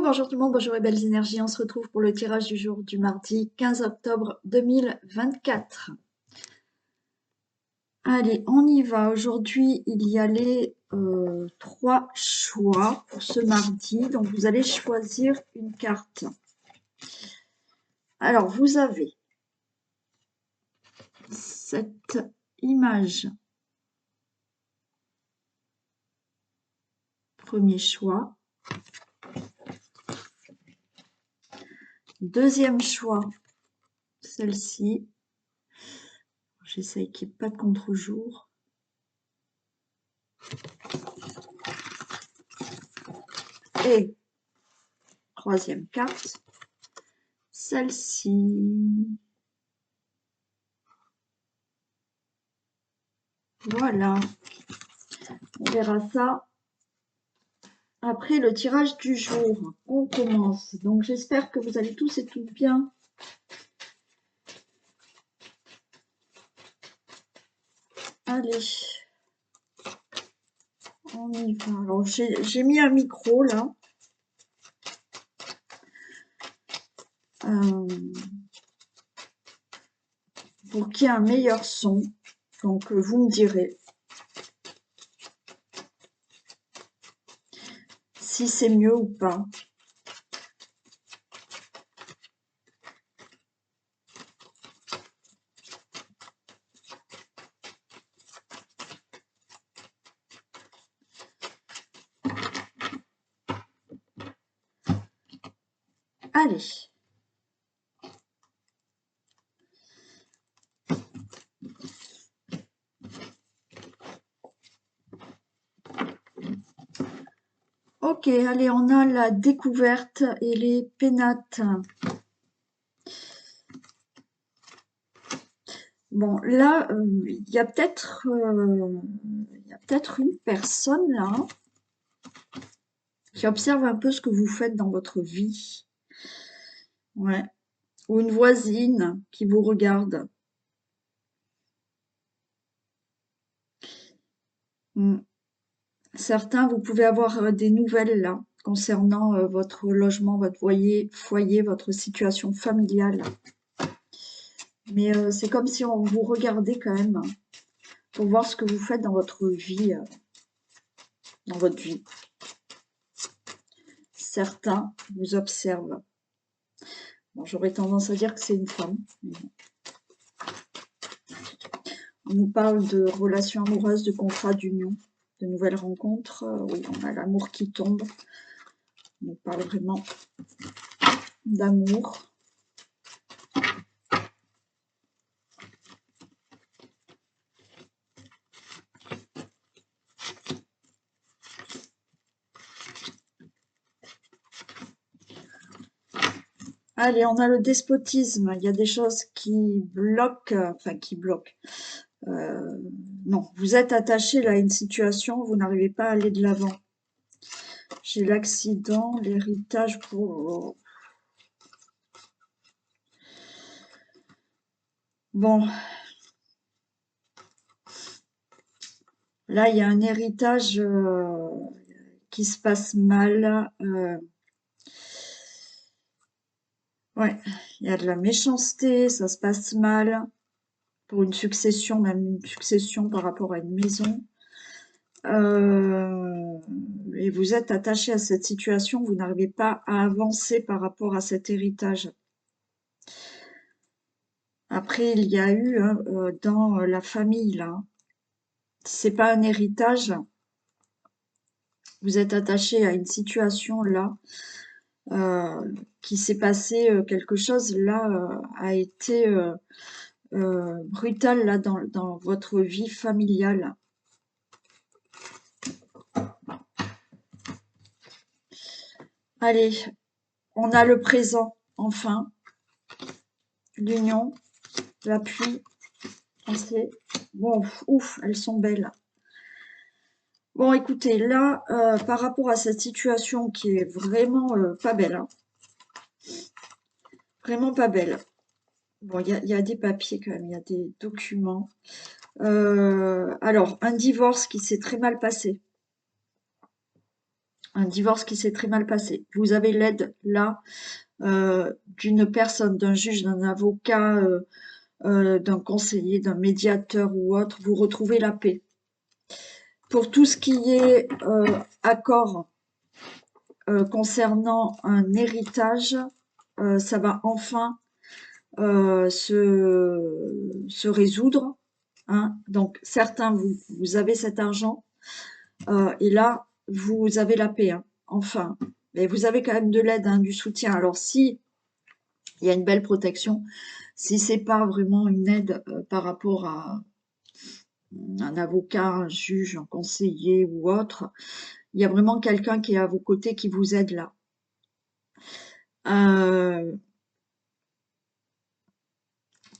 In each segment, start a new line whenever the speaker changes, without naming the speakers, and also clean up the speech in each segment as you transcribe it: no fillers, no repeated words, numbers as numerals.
Bonjour tout le monde, bonjour les belles énergies. On se retrouve pour le tirage du jour du mardi 15 octobre 2024. Allez, on y va. Aujourd'hui, il y a les 3 choix pour ce mardi. Donc, vous allez choisir une carte. Alors, vous avez cette image. Premier choix. Deuxième choix, celle-ci. J'essaye qu'il n'y ait pas de contre-jour. Et troisième carte, celle-ci. Voilà. On verra ça après le tirage du jour. On commence. Donc j'espère que vous allez tous et toutes bien. Allez. On y va. Alors j'ai mis un micro là. Pour qu'il y ait un meilleur son. Donc vous me direz si c'est mieux ou pas. Allez. Ok, allez, on a la découverte et les pénates. Bon, là, il y a peut-être une personne là qui observe un peu ce que vous faites dans votre vie. Ouais. Ou une voisine qui vous regarde. Certains, vous pouvez avoir des nouvelles là concernant votre logement, votre foyer, votre situation familiale. Mais c'est comme si on vous regardait quand même pour voir ce que vous faites dans votre vie. Certains vous observent. Bon, j'aurais tendance à dire que c'est une femme. On nous parle de relations amoureuses, de contrats d'union, de nouvelles rencontres. Oui, on a l'amour qui tombe. On nous parle vraiment d'amour. Allez, on a le despotisme. Il y a des choses qui bloquent, non, vous êtes attaché là à une situation, vous n'arrivez pas à aller de l'avant. J'ai l'accident, l'héritage pour... Bon. Là, il y a un héritage qui se passe mal. Ouais, il y a de la méchanceté, ça se passe mal. Pour une succession, même une succession par rapport à une maison. Et vous êtes attaché à cette situation, vous n'arrivez pas à avancer par rapport à cet héritage. Après, il y a eu dans la famille, là, c'est pas un héritage, vous êtes attaché à une situation, là, qui s'est passé quelque chose, là, a été brutal, là, dans votre vie familiale. Allez, on a le présent, enfin. L'union, l'appui, bon, ouf, elles sont belles. Bon, écoutez, là, par rapport à cette situation qui est vraiment pas belle, hein, vraiment pas belle. Bon, il y a des papiers quand même, il y a des documents. Alors, un divorce qui s'est très mal passé. un divorce qui s'est très mal passé. Vous avez l'aide là d'une personne, d'un juge, d'un avocat, d'un conseiller, d'un médiateur ou autre. Vous retrouvez la paix. Pour tout ce qui est accord concernant un héritage, ça va enfin se résoudre. Hein. Donc, certains, vous avez cet argent et là, vous avez la paix. Hein. Enfin, mais vous avez quand même de l'aide, hein, du soutien. Alors, si il y a une belle protection, si c'est pas vraiment une aide par rapport à un avocat, un juge, un conseiller ou autre, il y a vraiment quelqu'un qui est à vos côtés qui vous aide là.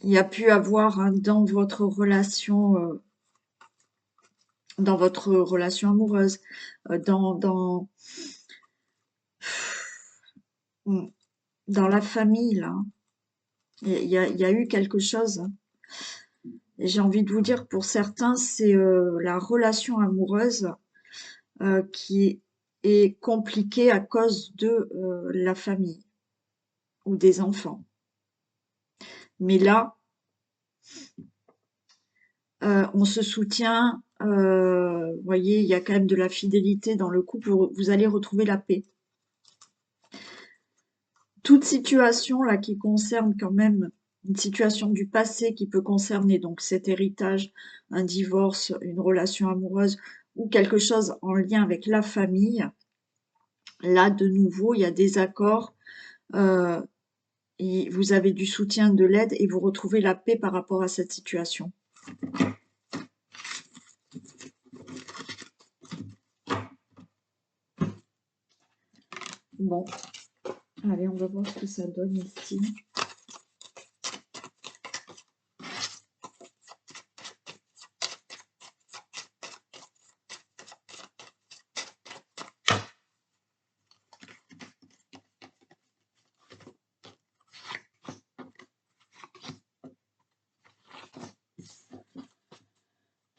Il y a pu avoir hein, dans votre relation amoureuse, dans la famille, là. Il y a eu quelque chose. Et j'ai envie de vous dire, pour certains, c'est la relation amoureuse qui est compliquée à cause de la famille ou des enfants. Mais là, on se soutient, vous voyez, il y a quand même de la fidélité dans le couple, vous allez retrouver la paix. Toute situation là qui concerne quand même une situation du passé qui peut concerner donc cet héritage, un divorce, une relation amoureuse ou quelque chose en lien avec la famille, là de nouveau il y a des accords et vous avez du soutien, de l'aide et vous retrouvez la paix par rapport à cette situation. Bon, allez, on va voir ce que ça donne ici.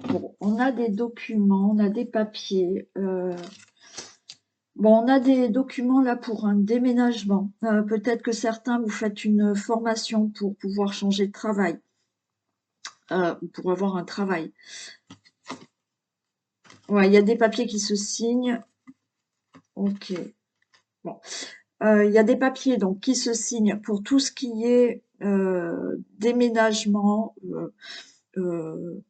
Bon, on a des documents, on a des papiers. Bon, on a des documents là pour un déménagement. Peut-être que certains, vous faites une formation pour pouvoir changer de travail, pour avoir un travail. Ouais, il y a des papiers qui se signent. Ok. Bon. Il y a des papiers donc qui se signent pour tout ce qui est déménagement, euh,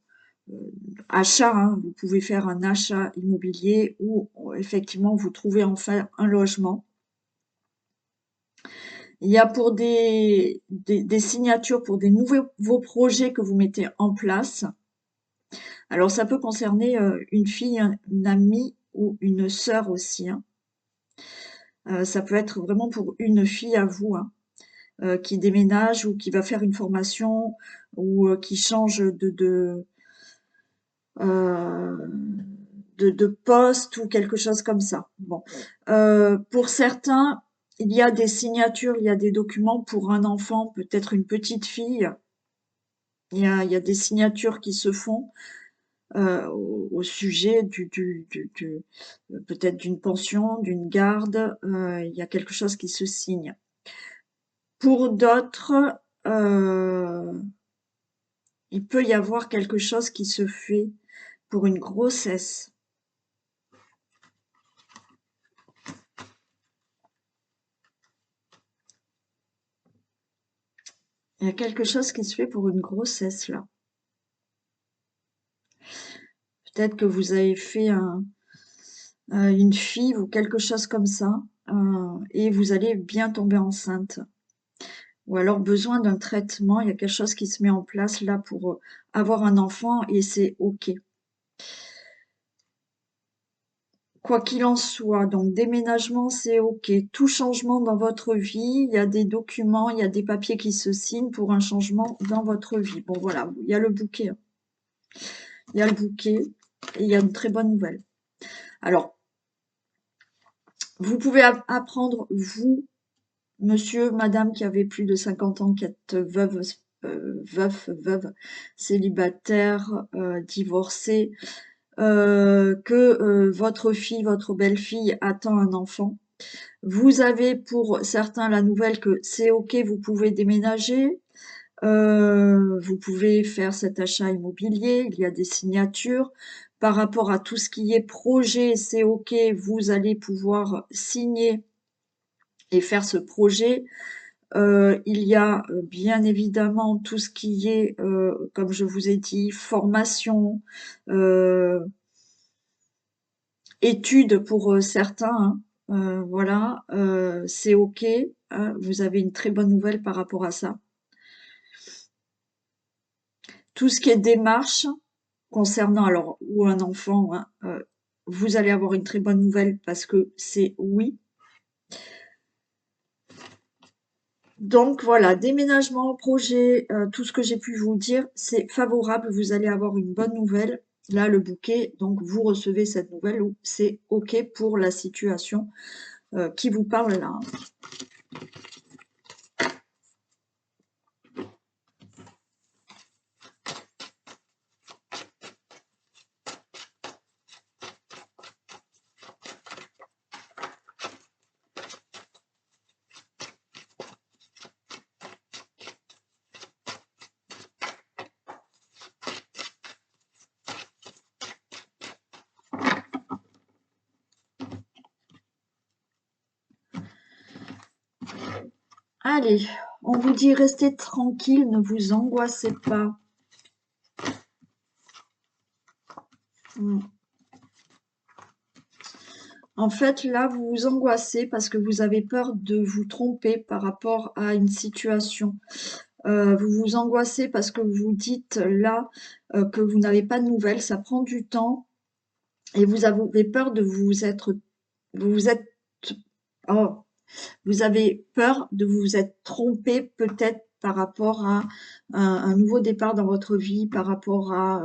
achat. Hein. Vous pouvez faire un achat immobilier ou effectivement vous trouvez enfin un logement. Il y a pour des signatures pour des nouveaux projets que vous mettez en place. Alors ça peut concerner une fille, une amie ou une sœur aussi. Hein. Ça peut être vraiment pour une fille à vous hein, qui déménage ou qui va faire une formation ou qui change euh, de poste ou quelque chose comme ça. Bon, pour certains, il y a des signatures, il y a des documents pour un enfant, peut-être une petite fille. Il y a des signatures qui se font au sujet peut-être d'une pension, d'une garde. Il y a quelque chose qui se signe. Pour d'autres, il peut y avoir quelque chose qui se fait pour une grossesse. Il y a quelque chose qui se fait pour une grossesse là. Peut-être que vous avez fait une FIV ou quelque chose comme ça et vous allez bien tomber enceinte. Ou alors besoin d'un traitement, il y a quelque chose qui se met en place là pour avoir un enfant et c'est OK. Quoi qu'il en soit, donc déménagement, c'est OK. Tout changement dans votre vie, il y a des documents, il y a des papiers qui se signent pour un changement dans votre vie. Bon voilà, il y a le bouquet. Hein. Il y a le bouquet et il y a une très bonne nouvelle. Alors, vous pouvez apprendre, vous, monsieur, madame qui avez plus de 50 ans, qui êtes veuve, célibataire, divorcé, que votre fille, votre belle-fille attend un enfant. Vous avez pour certains la nouvelle que c'est OK, vous pouvez déménager, vous pouvez faire cet achat immobilier, il y a des signatures. Par rapport à tout ce qui est projet, c'est OK, vous allez pouvoir signer et faire ce projet. Il y a bien évidemment tout ce qui est, comme je vous ai dit, formation, euh, études pour certains, hein. Voilà, c'est OK, hein, vous avez une très bonne nouvelle par rapport à ça. Tout ce qui est démarche concernant alors ou un enfant, hein, vous allez avoir une très bonne nouvelle parce que c'est oui. Donc voilà, déménagement, projet, tout ce que j'ai pu vous dire, c'est favorable, vous allez avoir une bonne nouvelle. Là, le bouquet, donc vous recevez cette nouvelle où c'est OK pour la situation qui vous parle là. Allez, on vous dit restez tranquille, ne vous angoissez pas. Hmm. En fait, là, vous vous angoissez parce que vous avez peur de vous tromper par rapport à une situation. Vous vous angoissez parce que vous dites là que vous n'avez pas de nouvelles, ça prend du temps et vous avez peur de vous êtes, oh, vous avez peur de vous être trompé peut-être par rapport à un nouveau départ dans votre vie, par rapport à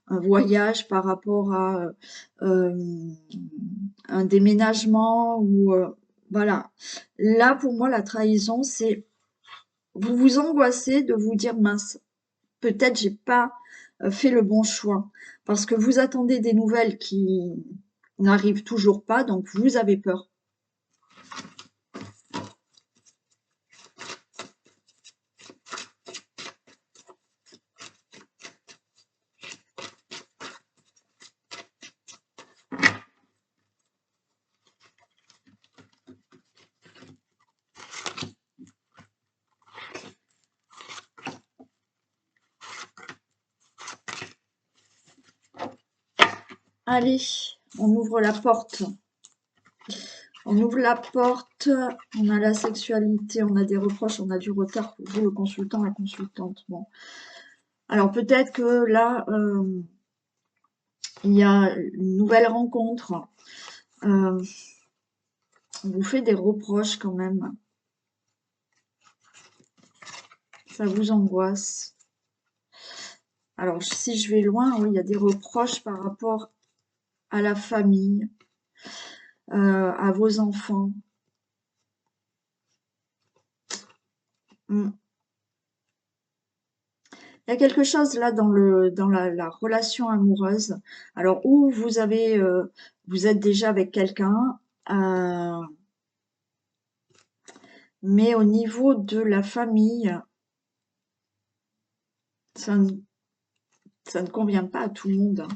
un voyage, par rapport à un déménagement ou voilà. Là, pour moi, la trahison, c'est vous vous angoissez de vous dire mince, peut-être j'ai pas fait le bon choix parce que vous attendez des nouvelles qui n'arrivent toujours pas, donc vous avez peur. Allez, on ouvre la porte. On ouvre la porte, on a la sexualité, on a des reproches, on a du retard pour vous, le consultant, la consultante. Bon. Alors peut-être que là, il y a une nouvelle rencontre. On vous fait des reproches quand même. Ça vous angoisse. Alors si je vais loin, oui, il y a des reproches par rapport à la famille, à vos enfants. Hmm. Il y a quelque chose là dans la relation amoureuse. Alors où vous êtes déjà avec quelqu'un, euh, mais au niveau de la famille, ça ne, ça ne convient pas à tout le monde, hein.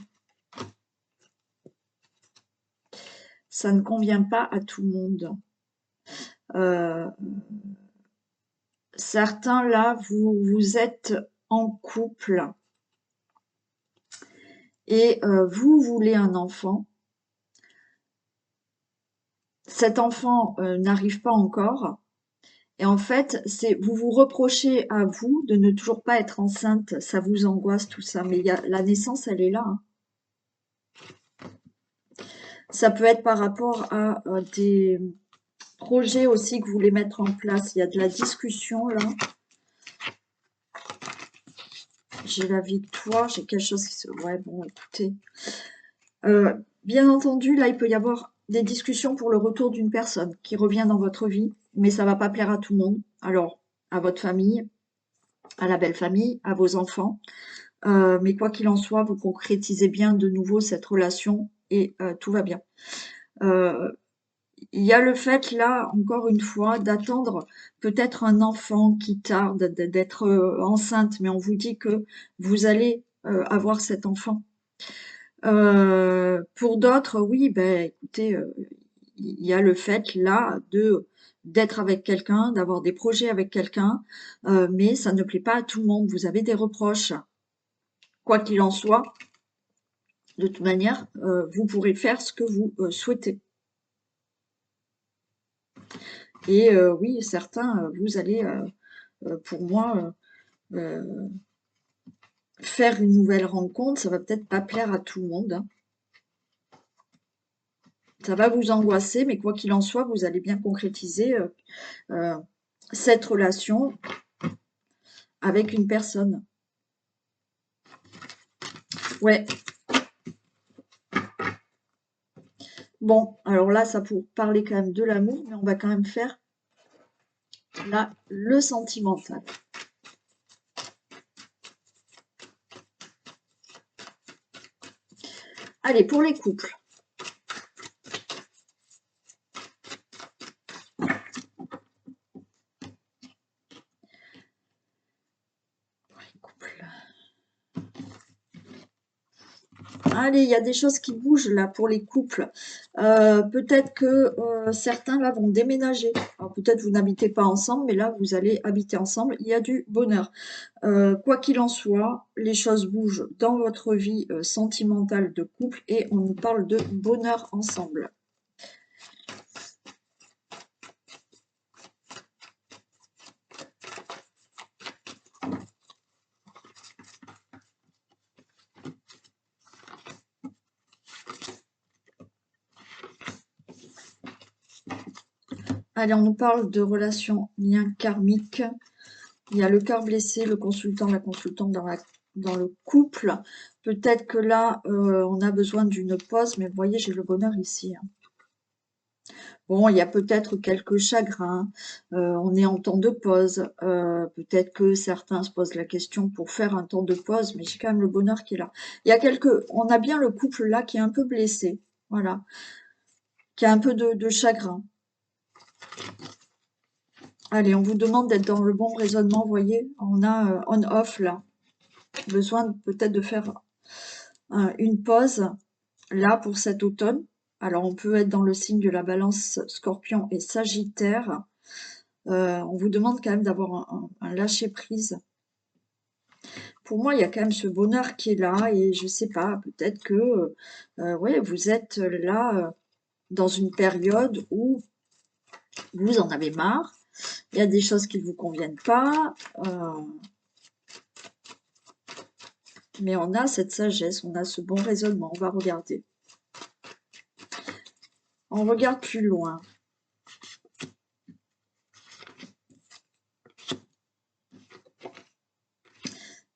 Ça ne convient pas à tout le monde. Euh, Certains là, vous êtes en couple et vous voulez un enfant. Cet enfant n'arrive pas encore. Et en fait, c'est vous vous reprochez à vous de ne toujours pas être enceinte, ça vous angoisse tout ça, mais la naissance, elle est là, hein. Ça peut être par rapport à des projets aussi que vous voulez mettre en place. Il y a de la discussion là. J'ai la victoire, j'ai quelque chose qui se... Ouais, bon, écoutez. Bien entendu, là, il peut y avoir des discussions pour le retour d'une personne qui revient dans votre vie, mais ça va pas plaire à tout le monde. Alors, à votre famille, à la belle famille, à vos enfants. Mais quoi qu'il en soit, vous concrétisez bien de nouveau cette relation et tout va bien. Il y a le fait là, encore une fois, d'attendre peut-être un enfant qui tarde, d'être enceinte, mais on vous dit que vous allez avoir cet enfant. Pour d'autres, oui, ben écoutez, il y a le fait là de d'être avec quelqu'un, d'avoir des projets avec quelqu'un, mais ça ne plaît pas à tout le monde. Vous avez des reproches. Quoi qu'il en soit, de toute manière, vous pourrez faire ce que vous souhaitez. Et oui, certains, vous allez, pour moi, euh, faire une nouvelle rencontre, ça va peut-être pas plaire à tout le monde, hein. Ça va vous angoisser, mais quoi qu'il en soit, vous allez bien concrétiser euh, cette relation avec une personne. Ouais. Bon, alors là, ça pour parler quand même de l'amour, mais on va quand même faire là le sentimental. Allez, pour les couples. Allez, il y a des choses qui bougent là pour les couples. Peut-être que certains là vont déménager. Alors peut-être vous n'habitez pas ensemble, mais là vous allez habiter ensemble. Il y a du bonheur. Quoi qu'il en soit, les choses bougent dans votre vie sentimentale de couple et on nous parle de bonheur ensemble. Allez, on nous parle de relations, liens karmiques. Il y a le cœur blessé, le consultant, la consultante dans le couple. Peut-être que là, on a besoin d'une pause, mais vous voyez, j'ai le bonheur ici, hein. Bon, il y a peut-être quelques chagrins, on est en temps de pause, peut-être que certains se posent la question pour faire un temps de pause, mais j'ai quand même le bonheur qui est là. Il y a on a bien le couple là qui est un peu blessé, voilà, qui a un peu de chagrin. Allez, on vous demande d'être dans le bon raisonnement, vous voyez, on a on-off là, besoin peut-être de faire une pause là pour cet automne. Alors on peut être dans le signe de la Balance, Scorpion et Sagittaire. On vous demande quand même d'avoir un lâcher-prise. Pour moi, il y a quand même ce bonheur qui est là et je sais pas, peut-être que ouais, vous êtes là dans une période où vous en avez marre. Il y a des choses qui ne vous conviennent pas. Mais on a cette sagesse, on a ce bon raisonnement. On va regarder. On regarde plus loin.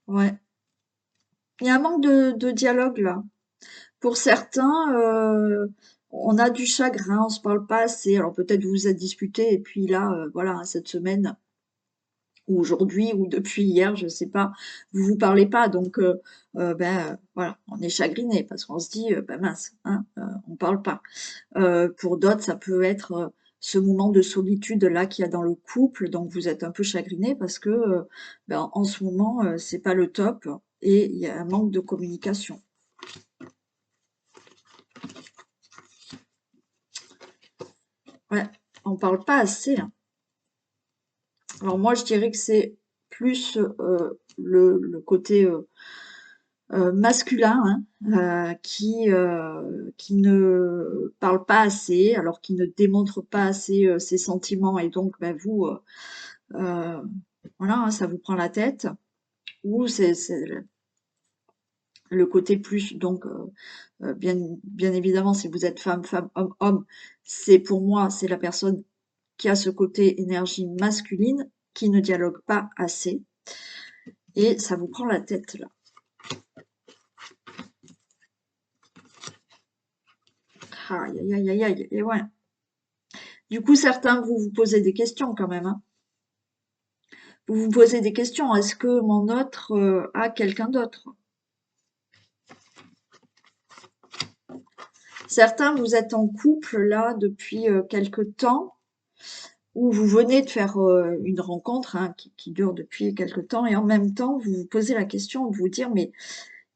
Ouais. Il y a un manque de dialogue là. Pour certains, on a du chagrin, on se parle pas assez. Alors peut-être vous vous êtes disputés et puis là, voilà, cette semaine ou aujourd'hui ou depuis hier, je sais pas, vous vous parlez pas. Donc ben voilà, on est chagriné parce qu'on se dit ben mince, hein, on parle pas. Pour d'autres, ça peut être ce moment de solitude là qu'il y a dans le couple, donc vous êtes un peu chagriné parce que ben, en ce moment, c'est pas le top et il y a un manque de communication. Ouais, on parle pas assez, hein. Alors moi, je dirais que c'est plus le côté masculin, hein, qui ne parle pas assez, alors qui ne démontre pas assez ses sentiments, et donc ben, vous, euh, voilà, hein, ça vous prend la tête. Ou c'est le côté plus, donc bien évidemment, si vous êtes femme, femme, homme, homme, c'est pour moi, c'est la personne qui a ce côté énergie masculine, qui ne dialogue pas assez, et ça vous prend la tête là. Aïe, aïe, aïe, aïe, aïe, et ouais. Du coup, certains, vous vous posez des questions quand même, hein. Vous vous posez des questions. Est-ce que mon autre a quelqu'un d'autre? Certains, vous êtes en couple là depuis quelque temps, ou vous venez de faire une rencontre hein, qui dure depuis quelque temps, et en même temps, vous vous posez la question de vous dire, mais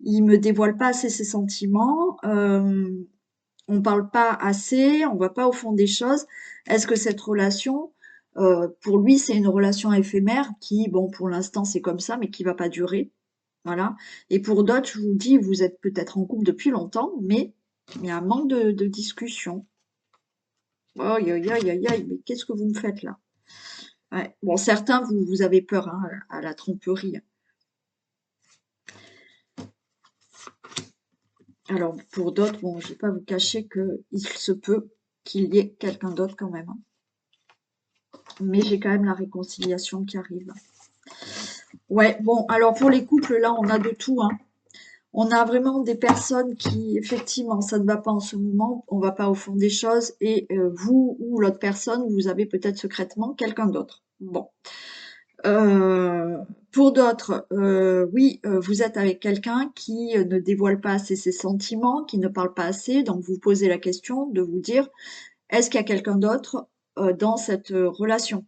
il me dévoile pas assez ses sentiments, on parle pas assez, on va pas au fond des choses. Est-ce que cette relation, pour lui, c'est une relation éphémère qui, bon, pour l'instant, c'est comme ça, mais qui va pas durer, voilà. Et pour d'autres, je vous dis, vous êtes peut-être en couple depuis longtemps, mais il y a un manque de discussion. Aïe, aïe, aïe, aïe, aïe, mais qu'est-ce que vous me faites là? Ouais. Bon, certains, vous avez peur hein, à la tromperie. Alors, pour d'autres, bon, je vais pas vous cacher que il se peut qu'il y ait quelqu'un d'autre quand même, hein. Mais j'ai quand même la réconciliation qui arrive. Ouais, bon, alors pour les couples, là, on a de tout, hein. On a vraiment des personnes qui, effectivement, ça ne va pas en ce moment, on va pas au fond des choses, et vous ou l'autre personne, vous avez peut-être secrètement quelqu'un d'autre. Bon. Euh, pour d'autres, oui, vous êtes avec quelqu'un qui ne dévoile pas assez ses sentiments, qui ne parle pas assez, donc vous posez la question de vous dire, est-ce qu'il y a quelqu'un d'autre dans cette relation?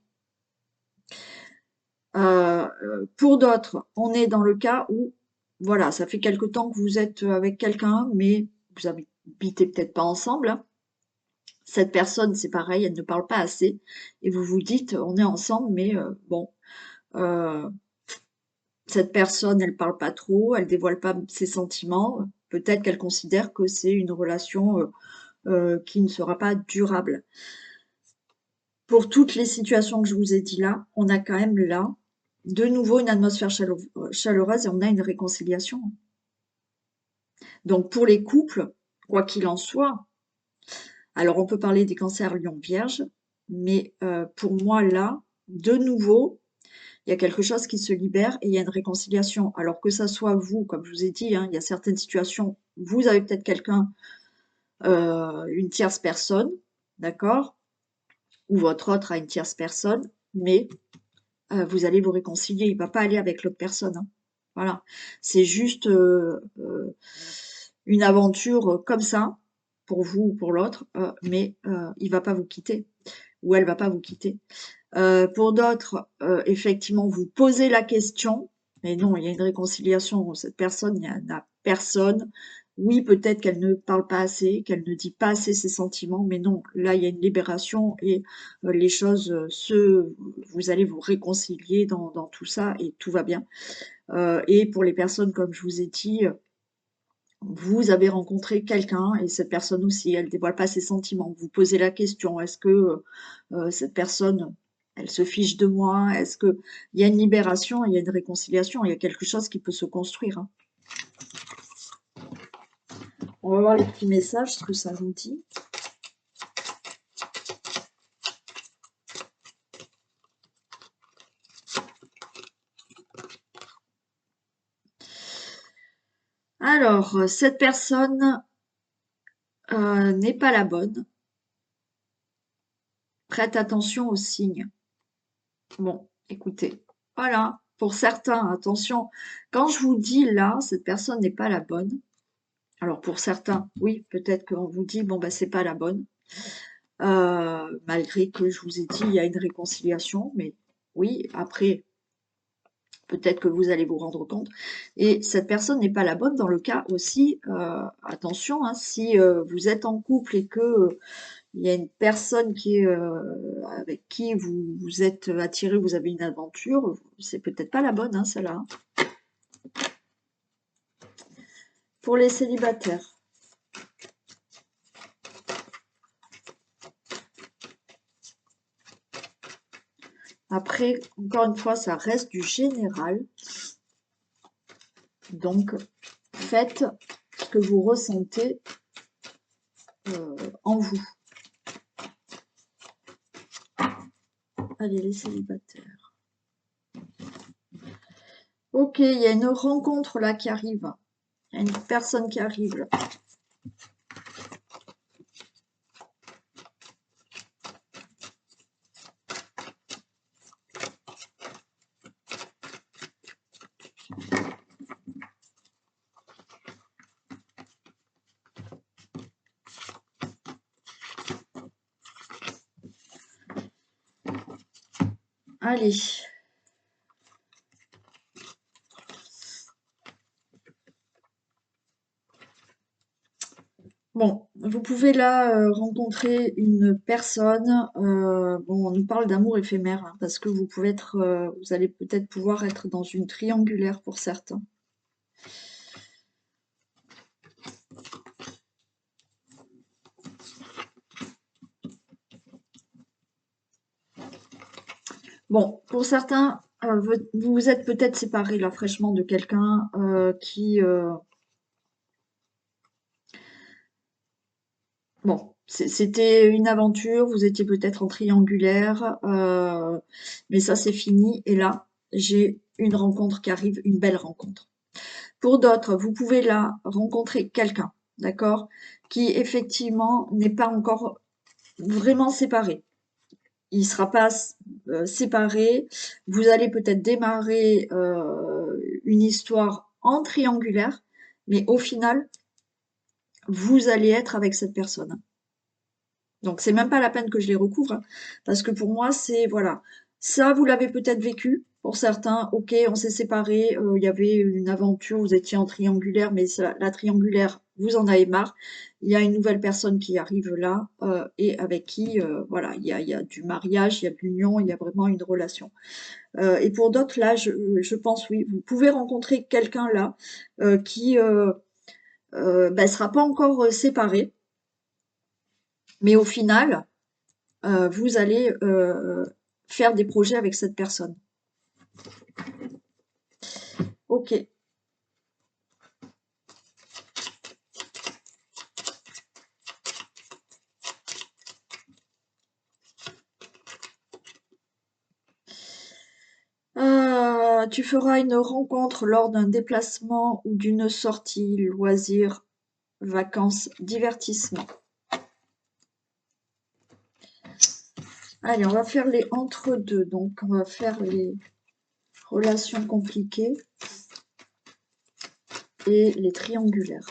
Pour d'autres, on est dans le cas où, voilà, ça fait quelque temps que vous êtes avec quelqu'un, mais vous habitez peut-être pas ensemble, hein. Cette personne, c'est pareil, elle ne parle pas assez, et vous vous dites, on est ensemble, mais bon, euh, cette personne, elle parle pas trop, elle dévoile pas ses sentiments. Peut-être qu'elle considère que c'est une relation qui ne sera pas durable. Pour toutes les situations que je vous ai dit là, on a quand même là, de nouveau, une atmosphère chaleureuse et on a une réconciliation. Donc pour les couples, quoi qu'il en soit, alors on peut parler des cancers lion vierge, mais pour moi là, de nouveau, il y a quelque chose qui se libère et il y a une réconciliation. Alors que ça soit vous, comme je vous ai dit, hein, il y a certaines situations, vous avez peut-être quelqu'un, une tierce personne, d'accord, ou votre autre a une tierce personne, mais vous allez vous réconcilier. Il ne va pas aller avec l'autre personne, hein. Voilà. C'est juste une aventure comme ça, pour vous ou pour l'autre, mais il ne va pas vous quitter, ou elle ne va pas vous quitter. Pour d'autres, effectivement, vous posez la question, mais non, il y a une réconciliation. Cette personne, il n'y en a personne. Oui, peut-être qu'elle ne parle pas assez, qu'elle ne dit pas assez ses sentiments, mais non, là, il y a une libération et les choses vous allez vous réconcilier dans tout ça et tout va bien. Et pour les personnes, comme je vous ai dit, vous avez rencontré quelqu'un et cette personne aussi, elle dévoile pas ses sentiments. Vous posez la question, est-ce que cette personne, elle se fiche de moi? Est-ce que il y a une libération, il y a une réconciliation, il y a quelque chose qui peut se construire, hein. On va voir les petits messages, ce que ça nous dit. Alors, cette personne n'est pas la bonne. Prête attention aux signes. Bon, écoutez, voilà. Pour certains, attention, quand je vous dis là, cette personne n'est pas la bonne. Alors pour certains, oui, peut-être qu'on vous dit, bon, bah, c'est pas la bonne. Malgré que je vous ai dit, il y a une réconciliation, mais oui, après, peut-être que vous allez vous rendre compte. Et cette personne n'est pas la bonne dans le cas aussi, attention, hein, si vous êtes en couple et que il y a une personne qui est, avec qui vous êtes attiré, vous avez une aventure, c'est peut-être pas la bonne, hein, celle-là, hein. Pour les célibataires. Après, encore une fois, ça reste du général. Donc, faites ce que vous ressentez en vous. Allez, les célibataires. Ok, il y a une rencontre là qui arrive. Il y a une personne qui arrive là. Allez. Bon, vous pouvez là rencontrer une personne. Bon, on nous parle d'amour éphémère hein, parce que vous pouvez être, vous allez peut-être pouvoir être dans une triangulaire pour certains. Bon, pour certains, vous vous êtes peut-être séparés là fraîchement de quelqu'un qui, bon, c'était une aventure, vous étiez peut-être en triangulaire, mais ça c'est fini. Et là, j'ai une rencontre qui arrive, une belle rencontre. Pour d'autres, vous pouvez là rencontrer quelqu'un, d'accord, qui effectivement n'est pas encore vraiment séparé. Il ne sera pas séparé. Vous allez peut-être démarrer une histoire en triangulaire, mais au final, vous allez être avec cette personne. Donc c'est même pas la peine que je les recouvre, hein, parce que pour moi c'est voilà, ça vous l'avez peut-être vécu. Pour certains, ok, on s'est séparés, il y avait une aventure, vous étiez en triangulaire, mais la triangulaire, vous en avez marre. Il y a une nouvelle personne qui arrive là et avec qui, voilà, il y a du mariage, il y a de l'union, il y a vraiment une relation. Et pour d'autres, là, je pense oui, vous pouvez rencontrer quelqu'un là qui ben, sera pas encore séparé, mais au final vous allez faire des projets avec cette personne. Ok. Tu feras une rencontre lors d'un déplacement ou d'une sortie, loisirs, vacances, divertissement. Allez, on va faire les entre-deux. Donc, on va faire les relations compliquées et les triangulaires.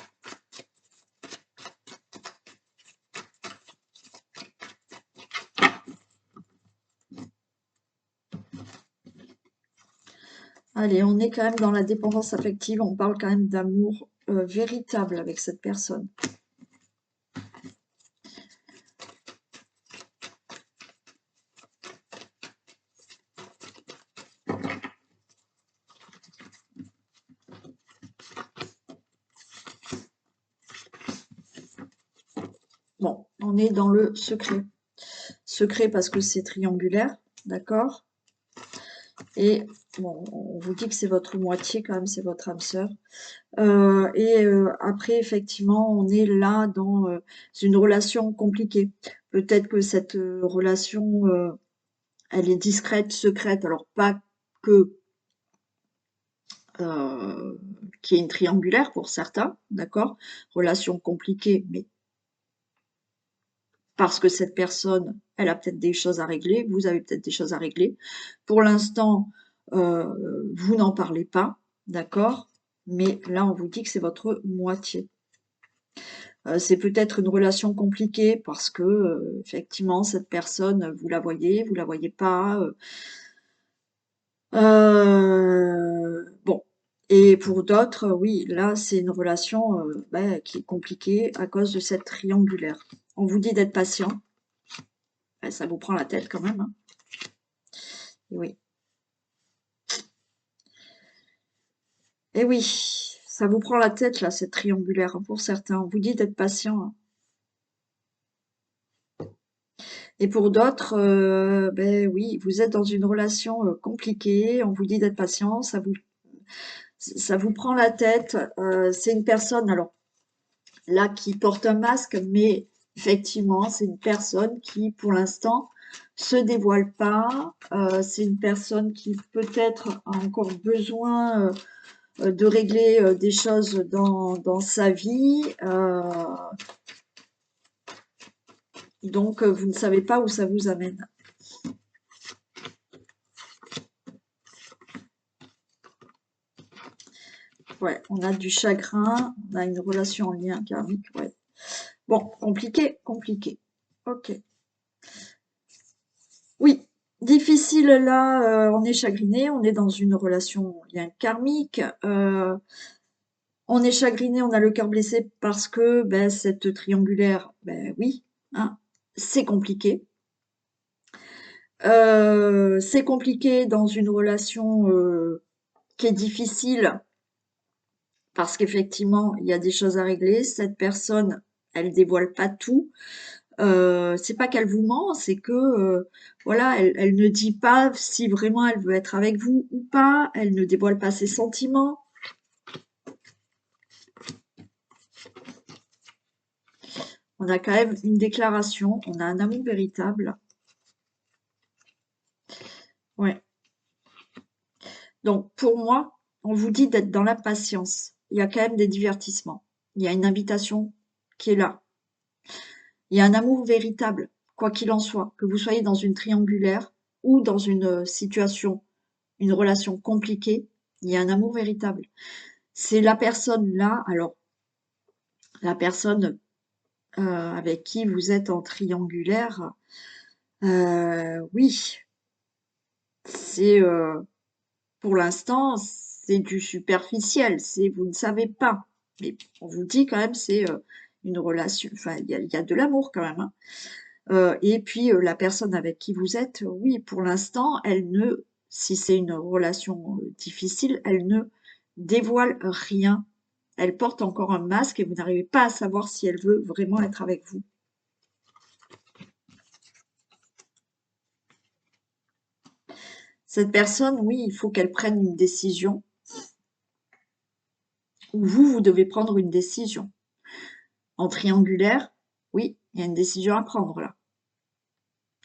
Allez, on est quand même dans la dépendance affective. On parle quand même d'amour véritable avec cette personne. Bon, on est dans le secret. Secret parce que c'est triangulaire, d'accord? Et bon, on vous dit que c'est votre moitié quand même, c'est votre âme sœur. Après, effectivement, on est là dans une relation compliquée. Peut-être que cette relation, elle est discrète, secrète. Alors pas que qu'il y ait une triangulaire pour certains, d'accord? Relation compliquée, mais parce que cette personne, elle a peut-être des choses à régler, vous avez peut-être des choses à régler. Pour l'instant, vous n'en parlez pas, d'accord? Mais là, on vous dit que c'est votre moitié. C'est peut-être une relation compliquée parce que, effectivement, cette personne, vous la voyez pas. Bon. Et pour d'autres, oui, là, c'est une relation bah, qui est compliquée à cause de cette triangulaire. On vous dit d'être patient. Bah, ça vous prend la tête quand même, hein. Et oui. Et oui, ça vous prend la tête, là, cette triangulaire, hein, pour certains. On vous dit d'être patient, hein. Et pour d'autres, ben oui, vous êtes dans une relation compliquée, on vous dit d'être patient, ça vous prend la tête. C'est une personne, alors là, qui porte un masque, mais effectivement, c'est une personne qui, pour l'instant, se dévoile pas. C'est une personne qui peut-être a encore besoin de régler des choses dans sa vie. Donc, vous ne savez pas où ça vous amène. Ouais, on a du chagrin, on a une relation en lien karmique, ouais. Bon, compliqué, compliqué. Ok. Oui, difficile. difficile là, on est chagriné, on est dans une relation lien karmique, on est chagriné, on a le cœur blessé parce que ben, cette triangulaire, ben oui, hein, c'est compliqué. C'est compliqué dans une relation qui est difficile parce qu'effectivement, il y a des choses à régler. Cette personne, elle dévoile pas tout. C'est pas qu'elle vous ment, c'est que voilà, elle ne dit pas si vraiment elle veut être avec vous ou pas. Elle ne dévoile pas ses sentiments. On a quand même une déclaration, on a un amour véritable. Ouais. Donc pour moi, on vous dit d'être dans la patience. Il y a quand même des divertissements. Il y a une invitation qui est là. Il y a un amour véritable, quoi qu'il en soit, que vous soyez dans une triangulaire ou dans une situation, une relation compliquée, il y a un amour véritable. C'est la personne là, alors la personne avec qui vous êtes en triangulaire, oui, c'est pour l'instant, c'est du superficiel, c'est vous ne savez pas. Mais on vous dit quand même, c'est une relation, enfin, il y a de l'amour quand même, hein. Et puis la personne avec qui vous êtes, oui, pour l'instant, elle ne, si c'est une relation difficile, elle ne dévoile rien. Elle porte encore un masque et vous n'arrivez pas à savoir si elle veut vraiment être avec vous. Cette personne, oui, il faut qu'elle prenne une décision, ou vous devez prendre une décision. En triangulaire, oui, il y a une décision à prendre là.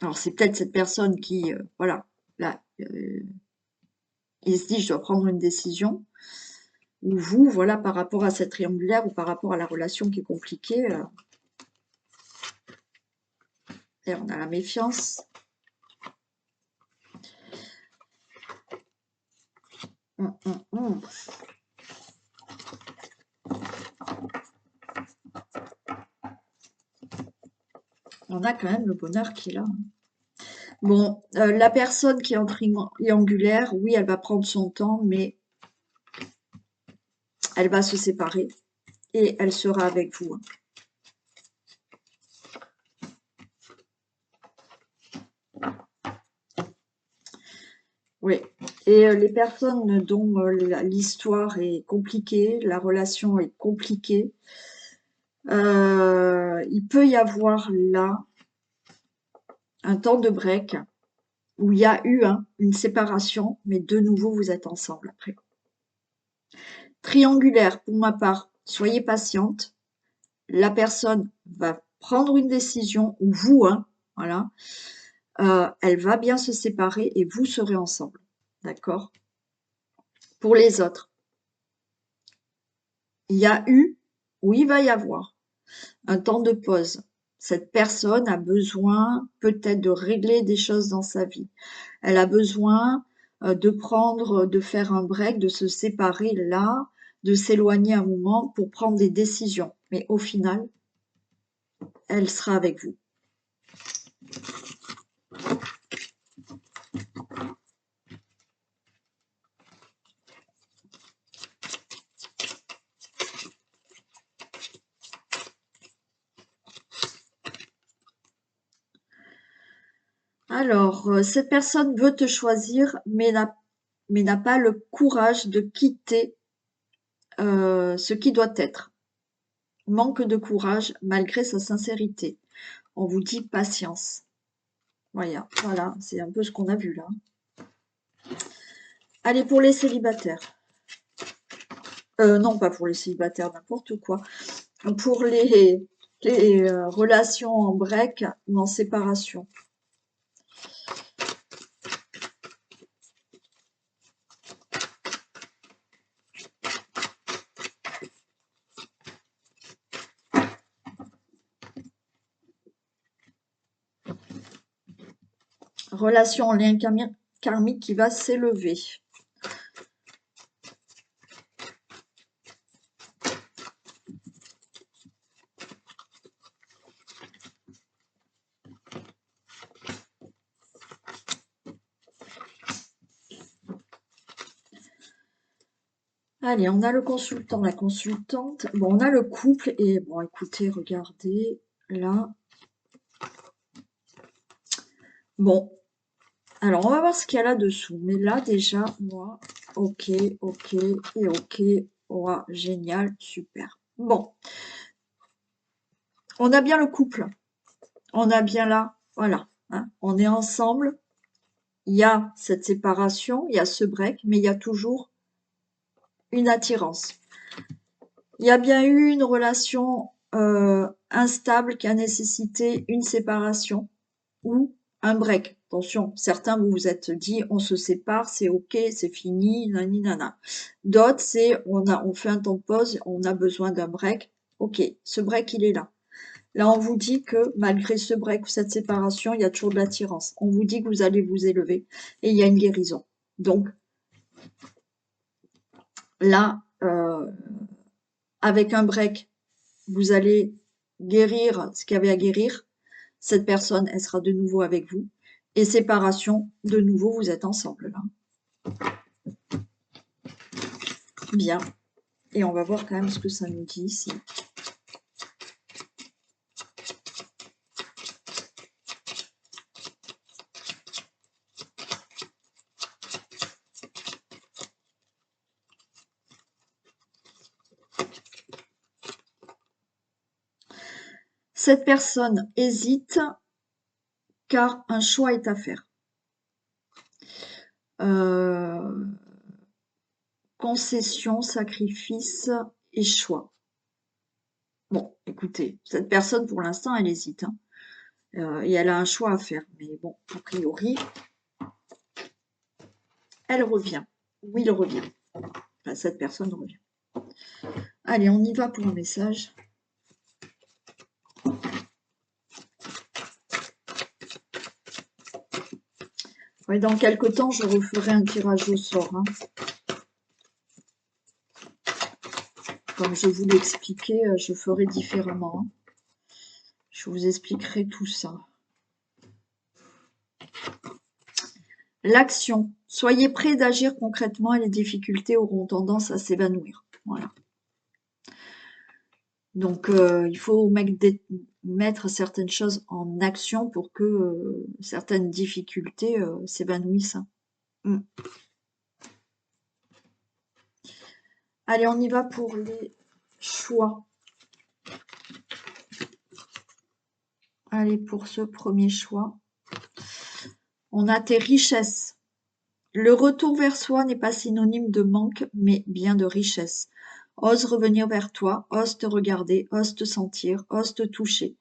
Alors c'est peut-être cette personne qui, voilà, là, il se dit je dois prendre une décision. Ou vous, voilà, par rapport à cette triangulaire ou par rapport à la relation qui est compliquée, et on a la méfiance. Hum. On a quand même le bonheur qui est là. Bon, la personne qui est en triangulaire, oui, elle va prendre son temps, mais elle va se séparer et elle sera avec vous. Oui. Et les personnes dont l'histoire est compliquée, la relation est compliquée, il peut y avoir là un temps de break où il y a eu une séparation, mais de nouveau vous êtes ensemble après. Triangulaire, pour ma part, soyez patiente. La personne va prendre une décision, ou vous, voilà. Elle va bien se séparer et vous serez ensemble. D'accord? Pour les autres, il y a eu, ou il va y avoir, un temps de pause. Cette personne a besoin peut-être de régler des choses dans sa vie. Elle a besoin de faire un break, de se séparer là, de s'éloigner un moment pour prendre des décisions. Mais au final, elle sera avec vous. Alors, cette personne veut te choisir, mais n'a pas le courage de quitter ce qui doit être. Manque de courage malgré sa sincérité. On vous dit patience. Voilà, c'est un peu ce qu'on a vu là. Allez, pour les célibataires. Non, pas pour les célibataires, n'importe quoi. Pour les relations en break ou en séparation. Relation en lien karmique qui va s'élever. Allez, on a le consultant, la consultante. Bon, on a le couple et bon, écoutez, regardez, là. Bon, alors on va voir ce qu'il y a là-dessous. Mais là, déjà, moi, ok, ok et ok. Oh, génial, super. Bon, on a bien le couple. On a bien là, voilà. Hein, on est ensemble. Il y a cette séparation, il y a ce break, mais il y a toujours une attirance. Il y a bien eu une relation instable qui a nécessité une séparation ou un break. Attention, certains vous vous êtes dit on se sépare, c'est ok, c'est fini, nani nana. D'autres c'est on fait un temps de pause, on a besoin d'un break. Ok, ce break il est là. Là on vous dit que malgré ce break ou cette séparation, il y a toujours de l'attirance. On vous dit que vous allez vous élever et il y a une guérison. Donc là, avec un break, vous allez guérir ce qu'il y avait à guérir. Cette personne, elle sera de nouveau avec vous. Et séparation, de nouveau, vous êtes ensemble là. Bien. Et on va voir quand même ce que ça nous dit ici. Cette personne hésite car un choix est à faire. Concession, sacrifice et choix. Bon, écoutez, cette personne pour l'instant elle hésite. Hein. Et elle a un choix à faire. Mais bon, a priori, elle revient. Oui, il revient. Enfin, cette personne revient. Allez, on y va pour un message. Ouais, dans quelques temps, je referai un tirage au sort. Hein. Comme je vous l'ai expliqué, je ferai différemment. Hein. Je vous expliquerai tout ça. L'action. Soyez prêts d'agir concrètement et les difficultés auront tendance à s'évanouir. Voilà. Donc, il faut mettre certaines choses en action pour que certaines difficultés s'évanouissent. Hein. Mm. Allez, on y va pour les choix. Allez, pour ce premier choix. On a tes richesses. Le retour vers soi n'est pas synonyme de manque, mais bien de richesse. Ose revenir vers toi, ose te regarder, ose te sentir, ose te toucher.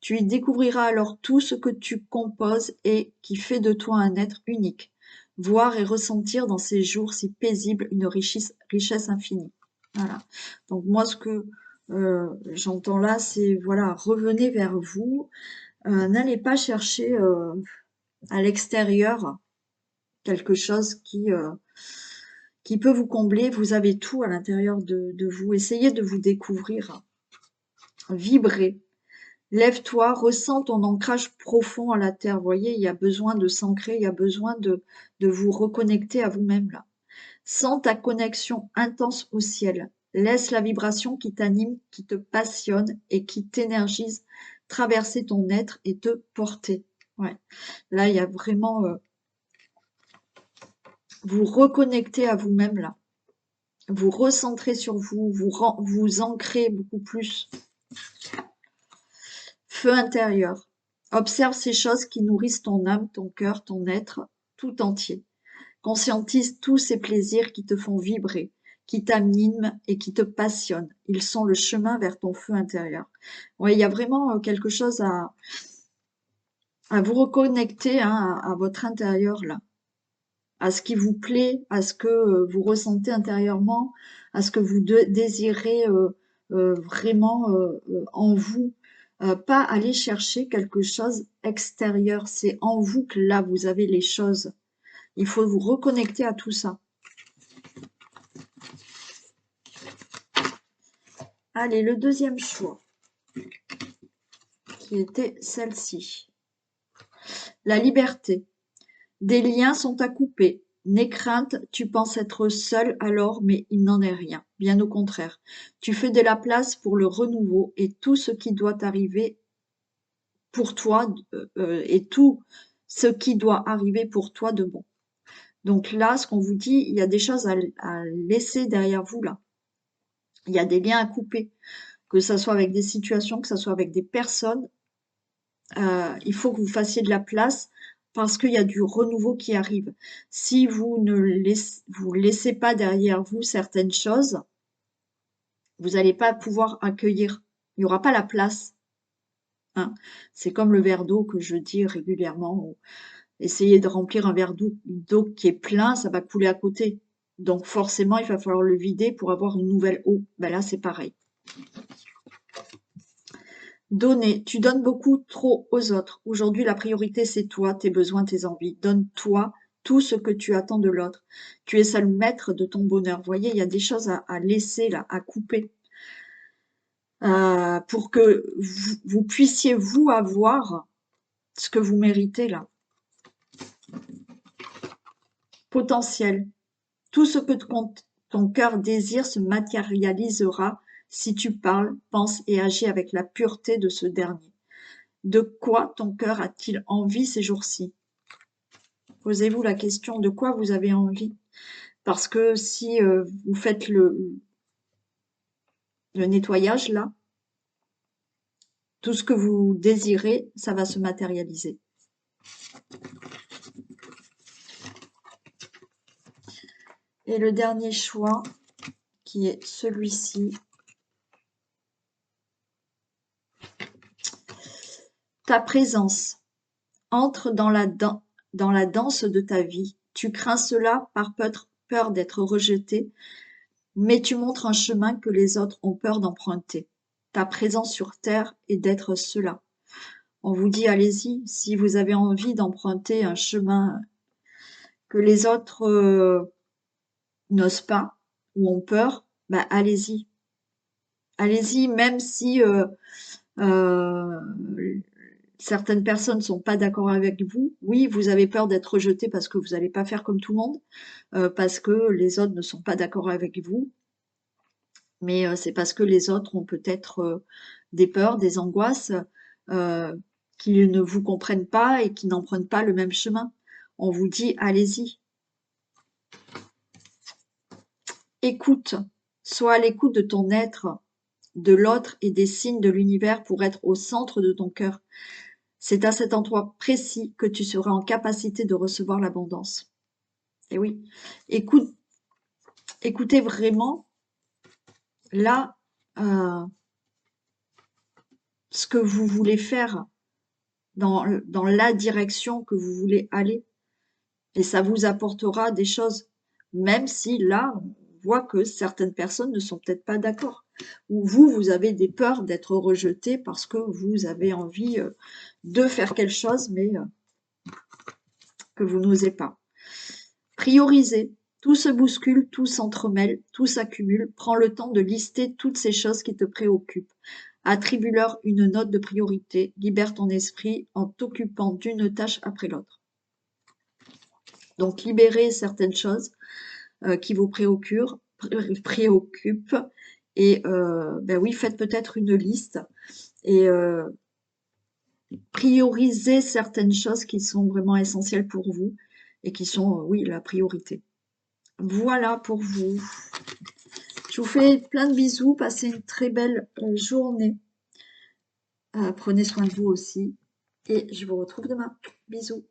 Tu y découvriras alors tout ce que tu composes et qui fait de toi un être unique. Voir et ressentir dans ces jours si paisibles une richesse infinie. Voilà. Donc moi, ce que j'entends là, c'est voilà, revenez vers vous. N'allez pas chercher à l'extérieur quelque chose qui peut vous combler. Vous avez tout à l'intérieur de vous. Essayez de vous découvrir. Vibrez. Lève-toi, ressens ton ancrage profond à la terre. Vous voyez, il y a besoin de s'ancrer, il y a besoin de vous reconnecter à vous-même là. Sens ta connexion intense au ciel. Laisse la vibration qui t'anime, qui te passionne et qui t'énergise traverser ton être et te porter. Ouais. Là, il y a vraiment vous reconnecter à vous-même là. Vous recentrez sur vous, vous ancrez beaucoup plus. Feu intérieur. Observe ces choses qui nourrissent ton âme, ton cœur, ton être tout entier. Conscientise tous ces plaisirs qui te font vibrer, qui t'animent et qui te passionnent. Ils sont le chemin vers ton feu intérieur. Ouais, il y a vraiment quelque chose à vous reconnecter hein, à votre intérieur là, à ce qui vous plaît, à ce que vous ressentez intérieurement, à ce que vous désirez vraiment en vous. Pas aller chercher quelque chose extérieur. C'est en vous que là, vous avez les choses. Il faut vous reconnecter à tout ça. Allez, le deuxième choix, qui était celle-ci. La liberté. Des liens sont à couper. N'aie crainte, tu penses être seul alors, mais il n'en est rien. Bien au contraire. Tu fais de la place pour le renouveau et tout ce qui doit arriver pour toi, et tout ce qui doit arriver pour toi de bon. Donc là, ce qu'on vous dit, il y a des choses à laisser derrière vous là. Il y a des liens à couper, que ça soit avec des situations, que ça soit avec des personnes. Il faut que vous fassiez de la place parce qu'il y a du renouveau qui arrive. Si vous ne laissez pas derrière vous certaines choses, vous n'allez pas pouvoir accueillir. Il n'y aura pas la place. Hein. C'est comme le verre d'eau que je dis régulièrement. Essayez de remplir un verre d'eau qui est plein, ça va couler à côté. Donc forcément, il va falloir le vider pour avoir une nouvelle eau. Ben là, c'est pareil. Donner. Tu donnes beaucoup trop aux autres. Aujourd'hui, la priorité, c'est toi, tes besoins, tes envies. Donne-toi tout ce que tu attends de l'autre. Tu es seul maître de ton bonheur. Vous voyez, il y a des choses à laisser là, à couper. Pour que vous puissiez, vous, avoir ce que vous méritez là. Potentiel. Tout ce que ton cœur désire se matérialisera si tu parles, penses et agis avec la pureté de ce dernier. De quoi ton cœur a-t-il envie ces jours-ci? Posez-vous la question de quoi vous avez envie. Parce que si vous faites le nettoyage là, tout ce que vous désirez, ça va se matérialiser. Et le dernier choix, qui est celui-ci. Ta présence entre dans la danse de ta vie. Tu crains cela par peur d'être rejeté, mais tu montres un chemin que les autres ont peur d'emprunter. Ta présence sur terre est d'être cela. On vous dit, allez-y, si vous avez envie d'emprunter un chemin que les autres n'osent pas ou ont peur, bah allez-y. Allez-y, même si euh, certaines personnes ne sont pas d'accord avec vous. Oui, vous avez peur d'être rejeté parce que vous n'allez pas faire comme tout le monde, parce que les autres ne sont pas d'accord avec vous, mais c'est parce que les autres ont peut-être des peurs, des angoisses, euh, qu'ils ne vous comprennent pas et qui n'empruntent pas le même chemin. On vous dit, allez-y. Écoute, sois à l'écoute de ton être, de l'autre et des signes de l'univers pour être au centre de ton cœur. C'est à cet endroit précis que tu seras en capacité de recevoir l'abondance. Et oui, écoutez vraiment là ce que vous voulez faire dans la direction que vous voulez aller. Et ça vous apportera des choses, même si là, on voit que certaines personnes ne sont peut-être pas d'accord. Ou vous avez des peurs d'être rejeté parce que vous avez envie de faire quelque chose, mais que vous n'osez pas. Priorisez. Tout se bouscule, tout s'entremêle, tout s'accumule. Prends le temps de lister toutes ces choses qui te préoccupent. Attribue-leur une note de priorité. Libère ton esprit en t'occupant d'une tâche après l'autre. Donc, libérez certaines choses qui vous préoccupent. Et ben oui, faites peut-être une liste et priorisez certaines choses qui sont vraiment essentielles pour vous et qui sont, oui, la priorité. Voilà pour vous. Je vous fais plein de bisous. Passez une très belle journée. Prenez soin de vous aussi. Et je vous retrouve demain. Bisous.